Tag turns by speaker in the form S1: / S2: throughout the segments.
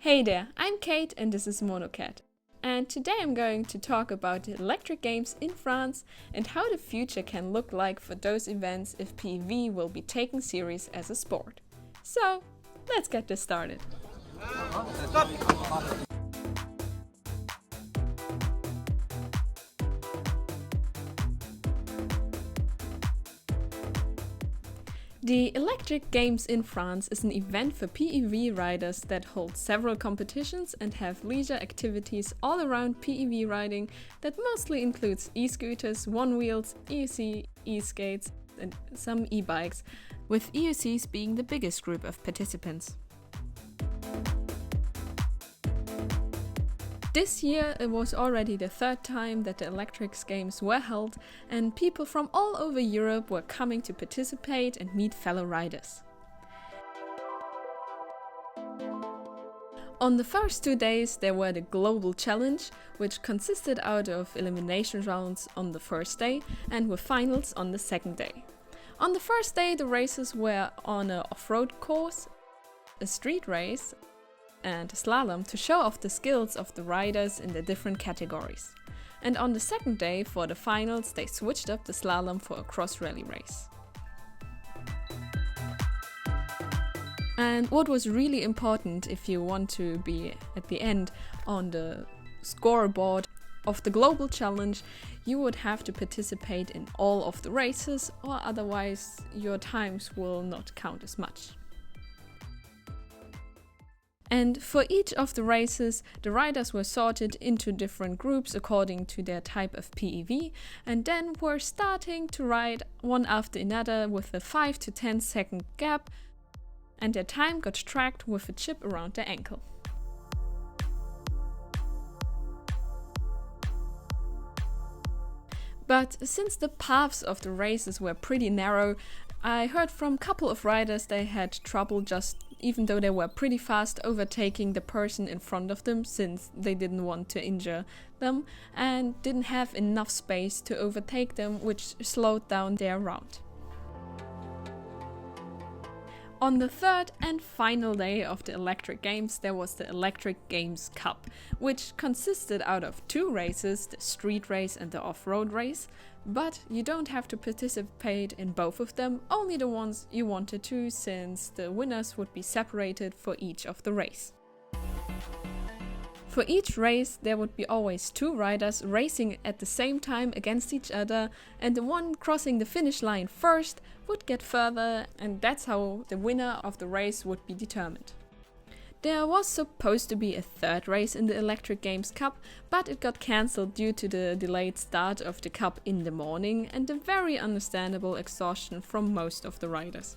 S1: Hey there, I'm Kate and this is Monocat. And today I'm going to talk about the electric games in France and how the future can look like for those events if PEV will be taken serious as a sport. So, let's get this started. The Electric Games in France is an event for PEV riders that holds several competitions and have leisure activities all around PEV riding that mostly includes e-scooters, Onewheels, EUC, Eskates and some e-bikes, with EUCs being the biggest group of participants. This year it was already the third time that the Electric Games were held, and people from all over Europe were coming to participate and meet fellow riders. On the first 2 days there were the Global Challenge, which consisted out of elimination rounds on the first day and with finals on the second day. On the first day the races were on an off-road course, a street race and a slalom to show off the skills of the riders in the different categories. And on the second day for the finals they switched up the slalom for a cross rally race. And what was really important if you want to be at the end on the scoreboard of the Global Challenge, you would have to participate in all of the races, or otherwise your times will not count as much. And for each of the races, the riders were sorted into different groups according to their type of PEV, and then were starting to ride one after another with a 5 to 10 second gap, and their time got tracked with a chip around their ankle. But since the paths of the races were pretty narrow, I heard from a couple of riders they had trouble even though they were pretty fast, overtaking the person in front of them since they didn't want to injure them and didn't have enough space to overtake them, which slowed down their round. On the third and final day of the Electric Games there was the Electric Games Cup, which consisted out of 2 races, the street race and the off-road race, but you don't have to participate in both of them, only the ones you wanted to, since the winners would be separated for each of the race. For each race there would be always 2 riders racing at the same time against each other, and the one crossing the finish line first would get further, and that's how the winner of the race would be determined. There was supposed to be a third race in the Electric Games Cup, but it got cancelled due to the delayed start of the cup in the morning and the very understandable exhaustion from most of the riders.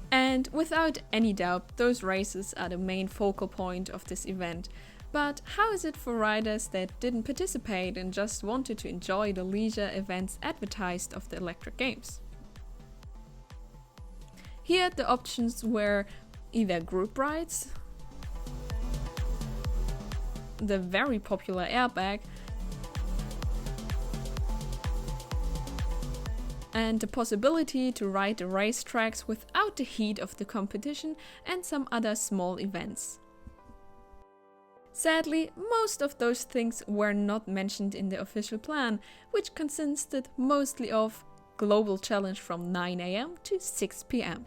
S1: And without any doubt, those races are the main focal point of this event. But how is it for riders that didn't participate and just wanted to enjoy the leisure events advertised of the Electric Games? Here the options were either group rides, the very popular airbag, and the possibility to ride the racetracks without the heat of the competition, and some other small events. Sadly, most of those things were not mentioned in the official plan, which consisted mostly of Global Challenge from 9 AM to 6 PM.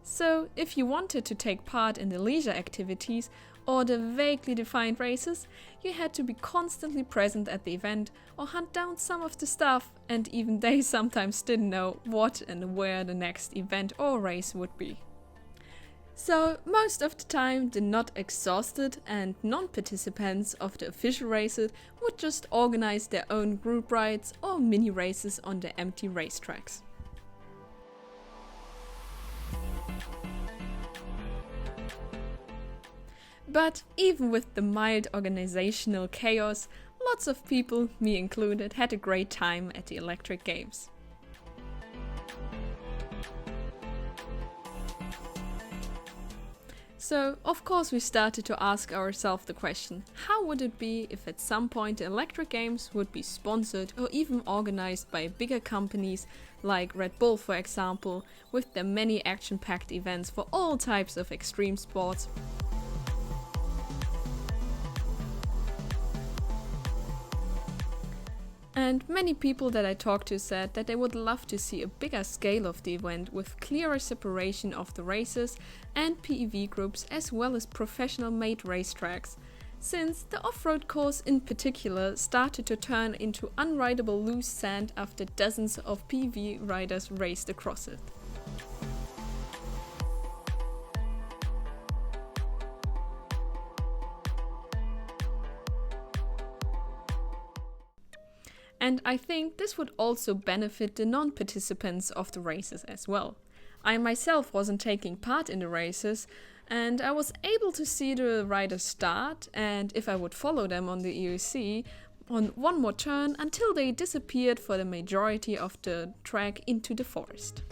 S1: So, if you wanted to take part in the leisure activities or the vaguely defined races, you had to be constantly present at the event or hunt down some of the stuff, and even they sometimes didn't know what and where the next event or race would be. So, most of the time the not exhausted and non-participants of the official races would just organize their own group rides or mini races on the empty racetracks. But even with the mild organizational chaos, lots of people, me included, had a great time at the Electric Games. So, of course, we started to ask ourselves the question, how would it be if at some point the electric games would be sponsored or even organized by bigger companies like Red Bull, for example, with their many action-packed events for all types of extreme sports. And many people that I talked to said that they would love to see a bigger scale of the event with clearer separation of the races and PEV groups as well as professional made racetracks, since the off-road course in particular started to turn into unrideable loose sand after dozens of PEV riders raced across it. And I think this would also benefit the non-participants of the races as well. I myself wasn't taking part in the races, and I was able to see the riders start, and if I would follow them on the EUC, on one more turn until they disappeared for the majority of the track into the forest.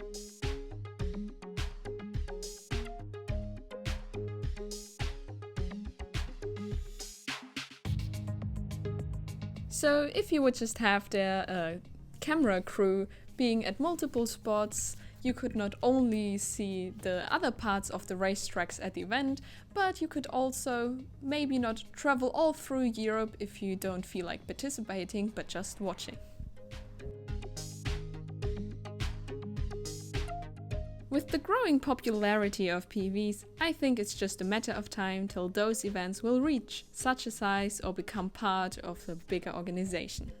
S1: So if you would just have their camera crew being at multiple spots, you could not only see the other parts of the racetracks at the event, but you could also maybe not travel all through Europe if you don't feel like participating, but just watching. With the growing popularity of PEVs, I think it's just a matter of time till those events will reach such a size or become part of a bigger organization.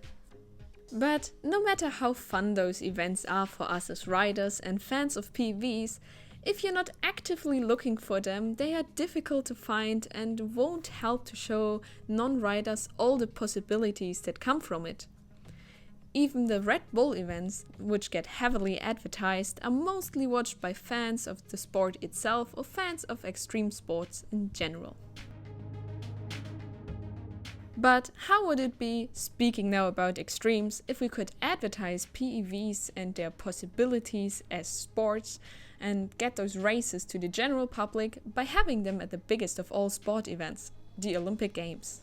S1: But no matter how fun those events are for us as riders and fans of PEVs, if you're not actively looking for them, they are difficult to find and won't help to show non-riders all the possibilities that come from it. Even the Red Bull events, which get heavily advertised, are mostly watched by fans of the sport itself or fans of extreme sports in general. But how would it be, speaking now about extremes, if we could advertise PEVs and their possibilities as sports and get those races to the general public by having them at the biggest of all sport events, the Olympic Games?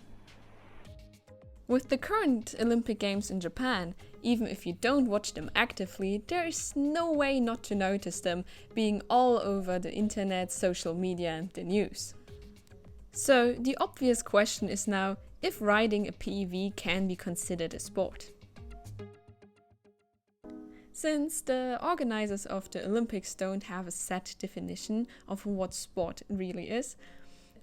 S1: With the current Olympic Games in Japan, even if you don't watch them actively, there is no way not to notice them being all over the internet, social media and the news. So the obvious question is now if riding a PEV can be considered a sport. Since the organizers of the Olympics don't have a set definition of what sport really is,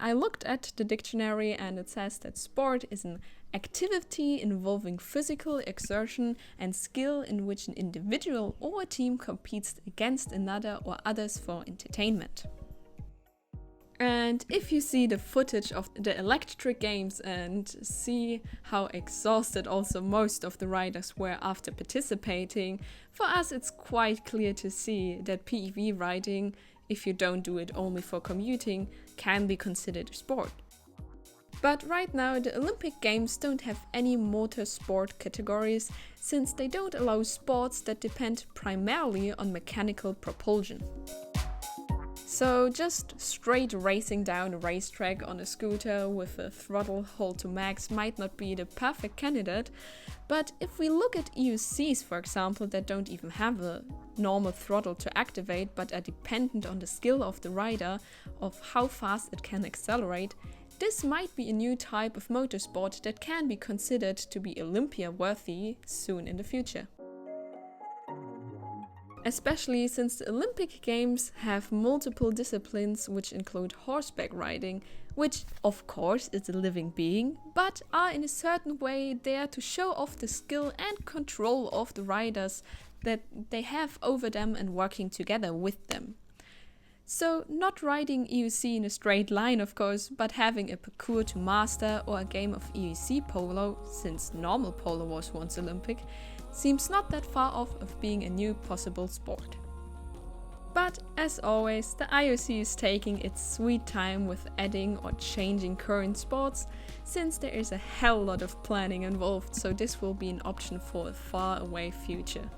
S1: I looked at the dictionary and it says that sport is an activity involving physical exertion and skill in which an individual or a team competes against another or others for entertainment. And if you see the footage of the electric games and see how exhausted also most of the riders were after participating, for us it's quite clear to see that PEV riding, if you don't do it only for commuting, can be considered a sport. But right now the Olympic Games don't have any motorsport categories since they don't allow sports that depend primarily on mechanical propulsion. So just straight racing down a racetrack on a scooter with a throttle hold to max might not be the perfect candidate, but if we look at EUCs, for example, that don't even have a normal throttle to activate but are dependent on the skill of the rider of how fast it can accelerate, this might be a new type of motorsport that can be considered to be Olympia-worthy soon in the future. Especially since the Olympic Games have multiple disciplines which include horseback riding, which of course is a living being, but are in a certain way there to show off the skill and control of the riders that they have over them and working together with them. So not riding EUC in a straight line of course, but having a parcours to master or a game of EUC polo, since normal polo was once Olympic, seems not that far off of being a new possible sport. But as always, the IOC is taking its sweet time with adding or changing current sports, since there is a hell lot of planning involved, so this will be an option for a far away future.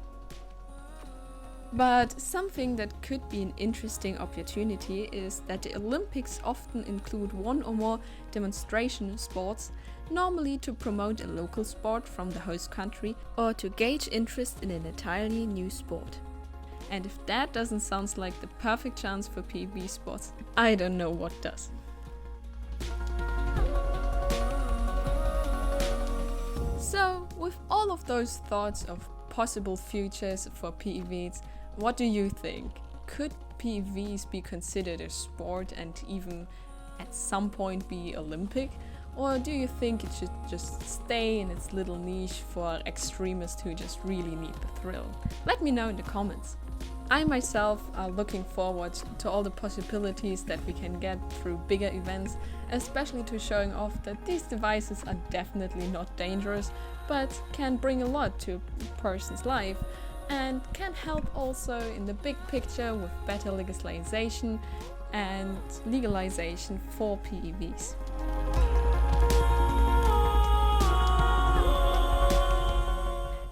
S1: But something that could be an interesting opportunity is that the Olympics often include one or more demonstration sports, normally to promote a local sport from the host country or to gauge interest in an entirely new sport. And if that doesn't sound like the perfect chance for PEV sports, I don't know what does. So, with all of those thoughts of possible futures for PEVs, what do you think? Could PEVs be considered a sport and even at some point be Olympic? Or do you think it should just stay in its little niche for extremists who just really need the thrill? Let me know in the comments. I myself are looking forward to all the possibilities that we can get through bigger events, especially to showing off that these devices are definitely not dangerous, but can bring a lot to a person's life and can help also in the big picture with better legalization and legalization for PEVs.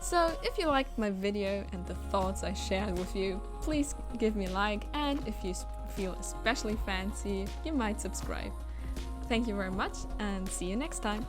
S1: So if you liked my video and the thoughts I shared with you, please give me a like, and if you feel especially fancy, you might subscribe. Thank you very much and see you next time.